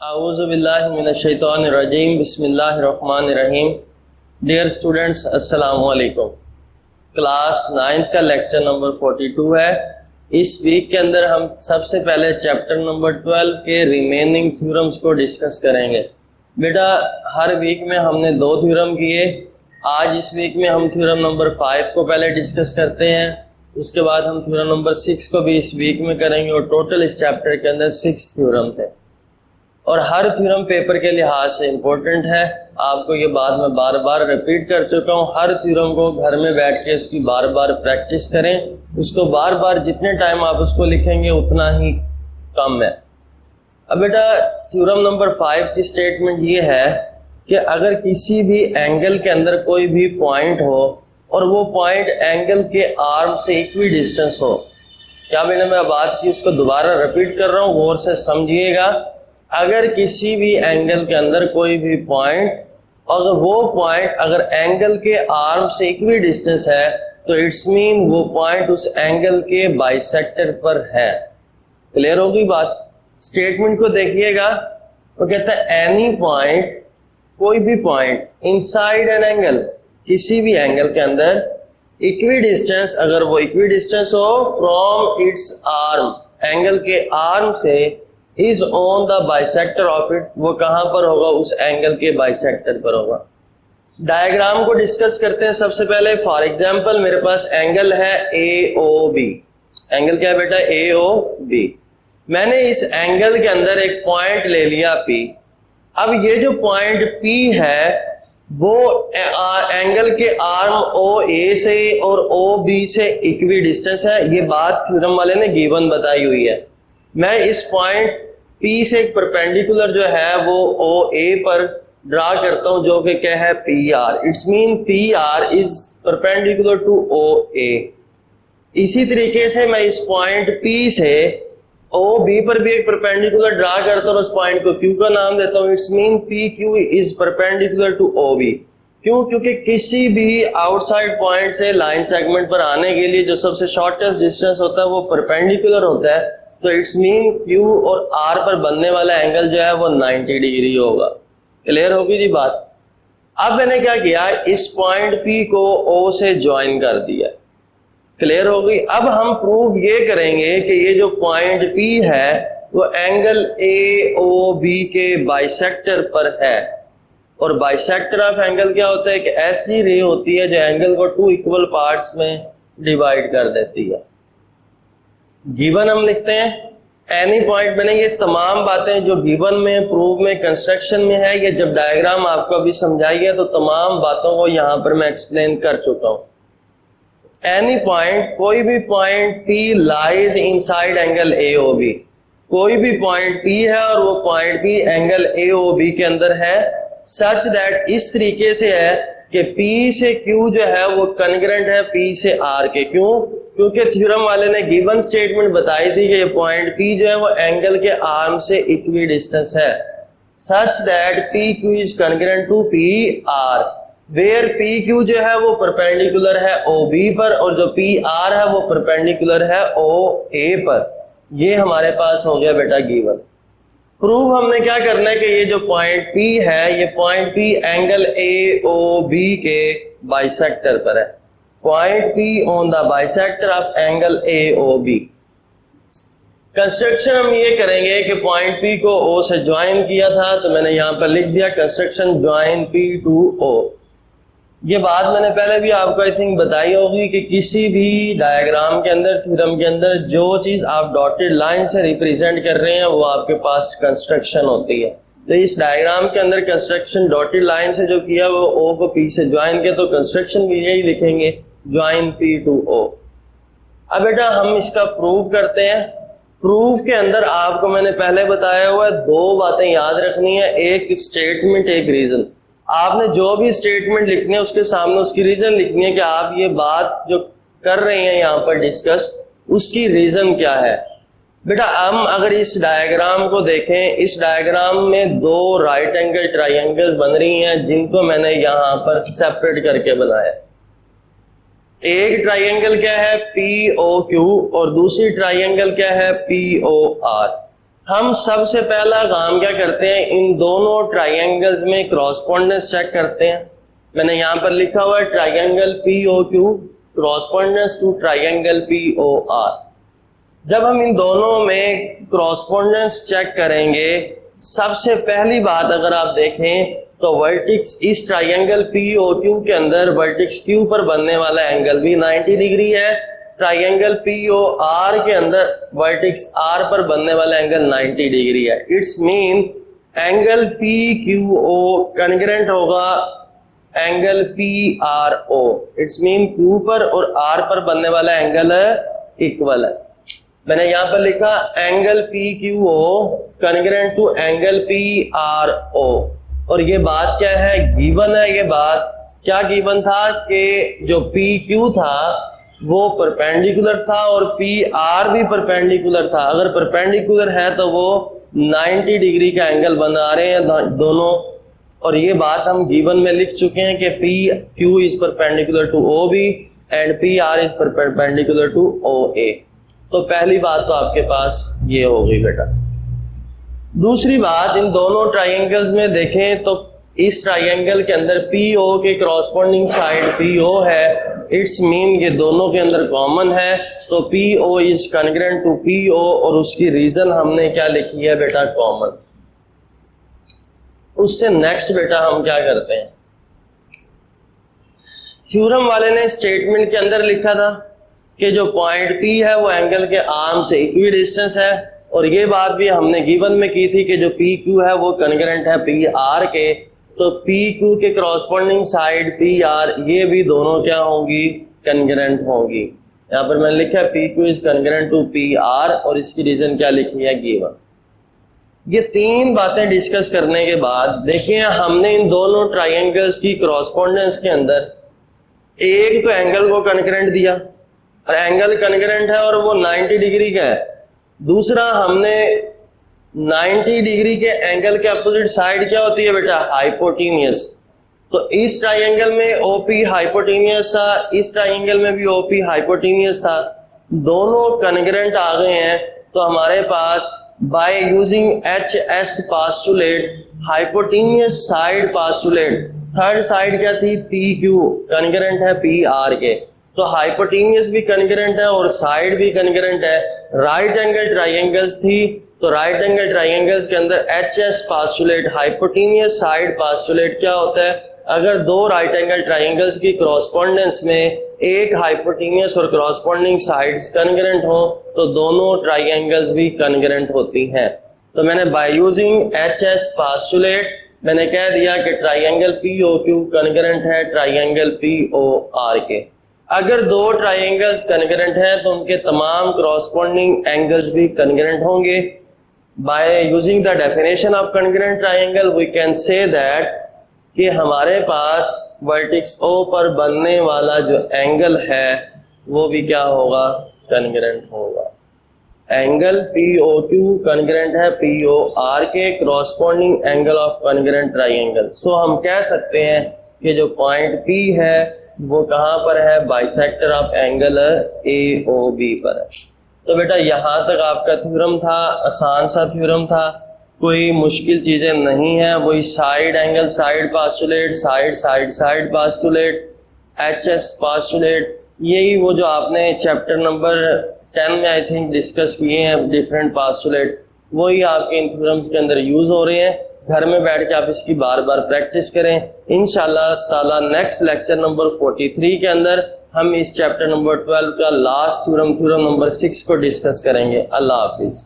आऊज़ुबिल्लाहि मिनश्शैतानिर्रजीम बिस्मिल्लाहिर्रहमानिर्रहीम। Dear students, अस्सलाम वालेकुम। क्लास 9th का लेक्चर नंबर 42 है। इस वीक के अंदर हम सबसे पहले चैप्टर नंबर 12 के रिमेनिंग थ्योरम्स को डिस्कस करेंगे। बेटा, हर वीक में हमने 2 थ्योरम किए। आज इस वीक में हम थ्योरम नंबर 5 को पहले डिस्कस करते हैं, उसके बाद हम थ्योरम नंबर 6 को भी इस वीक में करेंगे और टोटल इस चैप्टर के अंदर 6 थ्योरम थे और हर थ्योरम पेपर के लिहाज से इम्पोर्टेंट है। आपको ये बात मैं बार बार रिपीट कर चुका हूँ। हर थ्योरम को घर में बैठ के इसकी बार बार प्रैक्टिस करें। उसको बार बार जितने टाइम आप उसको लिखेंगे उतना ही कम है। अब बेटा, थ्योरम नंबर 5 की स्टेटमेंट ये है कि अगर किसी भी एंगल के अंदर कोई भी पॉइंट हो और वो पॉइंट एंगल के आर्म से इक्वी डिस्टेंस हो, क्या मैंने मैं बात की उसको दोबारा रिपीट कर रहा हूँ, गौर से समझिएगा। अगर किसी भी एंगल के अंदर कोई भी पॉइंट, अगर वो पॉइंट अगर एंगल के आर्म से इक्वी डिस्टेंस है तो इट्स मीन वो पॉइंट उस एंगल के बाइसेक्टर पर है। क्लियर होगी बात? स्टेटमेंट को देखिएगा। वो कहता है एनी पॉइंट, कोई भी पॉइंट इनसाइड एन एंगल, किसी भी एंगल के अंदर इक्वी डिस्टेंस, अगर वो इक्वी डिस्टेंस हो फ्रॉम इट्स आर्म, एंगल के आर्म से, is on the bisector of it, वो कहां पर होगा? उस एंगल के बाइसेक्टर पर होगा। डायग्राम को डिस्कस करते हैं सबसे पहले। फॉर एग्जांपल मेरे पास एंगल है AOB। एंगल क्या है बेटा? AOB। मैंने इस एंगल के अंदर एक पॉइंट ले लिया P। अब ये जो पॉइंट P है वो एंगल के आर्म OA से और OB से इक्वी डिस्टेंस है। ये बात थ्योरम वाले ने गिवन बताई हुई है। मैं इस पॉइंट P से एक परपेंडिकुलर जो है वो OA पर ड्रा करता हूं, जो कि क्या है? PR। It's mean PR is perpendicular to OA। इसी तरीके से मैं इस पॉइंट P से OB पर भी एक परपेंडिकुलर ड्रा करता हूं और उस पॉइंट को Q का नाम देता हूं। It's mean PQ is perpendicular to OB। क्यों? क्योंकि किसी भी आउटसाइड पॉइंट से लाइन सेगमेंट पर आने के लिए जो सबसे शॉर्टेस्ट डिस्टेंस होता है वो परपेंडिकुलर होता है। तो इट्स मीन Q और R पर बनने वाला एंगल जो है वो 90 डिग्री होगा। क्लियर होगी जी बात? अब मैंने क्या किया, इस पॉइंट P को O से ज्वाइन कर दिया। क्लियर होगी? अब हम प्रूव ये करेंगे कि ये जो पॉइंट P है वो एंगल AOB के बाइसेक्टर पर है। और बाइसेक्टर ऑफ एंगल क्या होता है? कि ऐसी रे होती है जो एंगल को 2 इक्वल पार्ट्स में डिवाइड कर देती है। गिवन हम लिखते हैं एनी पॉइंट। मैंने ये तमाम बातें जो गिवन में, प्रूव में, कंस्ट्रक्शन में है, ये जब डायग्राम आपको अभी समझाई है तो तमाम बातों को यहां पर मैं एक्सप्लेन कर चुका हूं। एनी पॉइंट, कोई भी point P lies inside angle AOB। कोई भी पॉइंट P है और वो पॉइंट P एंगल AOB के अंदर है, सच दैट, इस तरीके से है कि P से Q जो है वो कन्ग्रेंट है P से R के। क्यों? क्योंकि थ्योरम वाले ने गिवन स्टेटमेंट बताई थी कि ये पॉइंट P जो है वो एंगल के आर्म से इक्वी डिस्टेंस है, such that PQ is congruent to PR, where PQ जो है वो परपेंडिकुलर है OB पर और जो PR है वो परपेंडिकुलर है OA पर। ये हमारे पास हो गया बेटा गिवन। प्रूव हमने क्या करना है कि ये जो पॉइंट P है, ये पॉइंट P एंगल AOB के बाइसेक्टर पर है। Point P on the bisector of angle AOB। Construction हम ये करेंगे कि पॉइंट P को O से ज्वाइन किया था, तो मैंने यहां पर लिख दिया construction join P to O। ये बात मैंने पहले भी आपको आई थिंक बताई होगी कि किसी भी डायग्राम के अंदर, थ्योरम के अंदर जो चीज आप डॉटेड लाइन से रिप्रेजेंट कर रहे हैं वो आपके पास कंस्ट्रक्शन होती है। तो इस डायग्राम के अंदर कंस्ट्रक्शन डॉटेड लाइन से जो किया वो O को P से ज्वाइन किया, तो कंस्ट्रक्शन भी यही लिखेंगे, ज्वाइन P टू O। अब बेटा हम इसका प्रूफ करते हैं। प्रूफ के अंदर आपको मैंने पहले बताया हुआ है 2 बातें याद रखनी है, एक स्टेटमेंट, एक रीजन। आपने जो भी स्टेटमेंट लिखनी है उसके सामने उसकी रीजन लिखनी है कि आप ये बात जो कर रहे हैं यहाँ पर डिस्कस, उसकी रीजन क्या है। बेटा हम अगर इस डायग्राम को देखें, इस डायग्राम में 2 राइट एंगल ट्राइंगल्स बन रही हैं जिनको मैंने यहाँ पर सेपरेट करके बनाया। एक ट्राइंगल क्या है? POQ और दूसरी ट्राइंगल क्या है? POR। हम सबसे पहला काम क्या करते हैं, इन दोनों ट्राइंगल्स में क्रॉसपोंडेंस चेक करते हैं। मैंने यहां पर लिखा हुआ है triangle POQ correspondence to triangle POR। जब हम इन दोनों में क्रॉसपोंडेंस चेक करेंगे, सबसे पहली बात अगर आप देखें तो वर्टिक्स इस ट्राइंगल POQ के अंदर वर्टिक्स Q पर बनने वाला एंगल भी 90 डिग्री है। ट्राइंगल POR के अंदर वर्टिक्स R पर बनने वाला एंगल 90 डिग्री है। It's mean angle PQO congruent होगा angle PRO। It's mean Q पर और R पर बनने वाला एंगल इक्वल है। मैंने यहां पर लिखा angle PQO congruent to angle PRO। और ये बात क्या है, गिवन है। ये बात क्या गिवन था कि जो PQ था वो परपेंडिकुलर था और PR भी परपेंडिकुलर था। अगर परपेंडिकुलर है तो वो 90 डिग्री का एंगल बना रहे हैं दोनों। और ये बात हम गिवन में लिख चुके हैं कि PQ is perpendicular to OB and PR is perpendicular to OA। तो पहली बात तो आपके पास ये हो गई बेटा। दूसरी बात, इन दोनों ट्राइंगल्स में देखें तो इस ट्राइंगल के अंदर PO के क्रॉसपोंडिंग साइड PO है। इट्स मीन ये दोनों के अंदर कॉमन है, तो PO is congruent to PO। और उसकी रीजन हमने क्या लिखी है बेटा, कॉमन। उससे नेक्स्ट बेटा हम क्या करते हैं, थ्योरम वाले ने स्टेटमेंट के अंदर लिखा था कि जो पॉइंट P है वो एंगल के आर्म से इक्वी डिस्टेंस है। और ये बात भी हमने गिवन में की थी कि जो PQ है वो कॉन्ग्रुएंट है PR के। तो PQ के क्रॉसपोंडिंग साइड PR, ये भी दोनों क्या होंगी, कॉन्ग्रुएंट होंगी। यहाँ पर मैंने लिखा है PQ is congruent to PR और इसकी रीजन क्या लिखी है, गिवन। ये तीन बातें डिस्कस करने के बाद देखिए हमने इन दोनों ट्राइंगल्स की क्रॉसपोंडेंस के अंदर एक तो एंगल को कॉन्ग्रुएंट दिया, एंगल कॉन्ग्रुएंट है और वो 90 डिग्री का है। दूसरा, हमने 90 डिग्री के एंगल के अपोजिट साइड क्या होती है बेटा, हाइपोटेन्यूस। तो इस ट्राइंगल में OP हाइपोटेन्यूस था, इस ट्राइंगल में भी OP हाइपोटेन्यूस था। दोनों कॉन्ग्रुएंट आ गए हैं। तो हमारे पास by using HS postulate, hypotenuse side postulate, third side क्या थी, PQ कॉन्ग्रुएंट है PR के। तो हाइपोटेन्यूस भी कॉन्ग्रुएंट है और साइड भी कॉन्ग्रुएंट है। राइट एंगल ट्राइंगल्स थी, तो राइट एंगल ट्राइंगल्स के अंदर HS postulate, hypotenuse side postulate क्या होता है, अगर दो राइट एंगल ट्राइंगल्स की क्रॉसपोंडेंस में एक हाइपोटेन्यूस और क्रॉसपोंडिंग साइड्स कॉन्ग्रुएंट हो तो दोनों ट्राइंगल्स भी कॉन्ग्रुएंट होती हैं। तो मैंने बाय यूजिंग HS पास्टुलेट मैंने कह दिया कि ट्राइंगल POQ कॉन्ग्रुएंट है ट्राइंगल POR के। अगर दो ट्राइंगल्स कॉन्ग्रुएंट हैं तो उनके तमाम क्रॉसपोंडिंग एंगल्स भी कॉन्ग्रुएंट होंगे। By using the definition of congruent triangle we can say that कि हमारे पास वर्टेक्स O पर बनने वाला जो एंगल है वो भी क्या होगा, कॉन्ग्रुएंट होगा। एंगल POQ कॉन्ग्रुएंट है POR के corresponding angle of congruent triangle. So हम कह सकते हैं कि जो पॉइंट P है वो कहां पर है, बाइसेक्टर ऑफ एंगल AOB पर है। तो बेटा यहां तक आपका थ्योरम था, आसान सा थ्योरम था, कोई मुश्किल चीजें नहीं है। वही side angle side postulate, side side side postulate, HS postulate, यही वो जो आपने चैप्टर नंबर 10 में आई थिंक डिस्कस किए हैं डिफरेंट पास्टुलेट, वही आपके इन थ्योरम्स के अंदर यूज हो रहे हैं। घर में बैठ के आप इसकी बार बार प्रैक्टिस करें। इंशाल्लाह ताला नेक्स्ट लेक्चर नंबर 43 के अंदर हम इस चैप्टर नंबर 12 का लास्ट थ्योरम, थ्योरम नंबर 6 को डिस्कस करेंगे। अल्लाह हाफिज।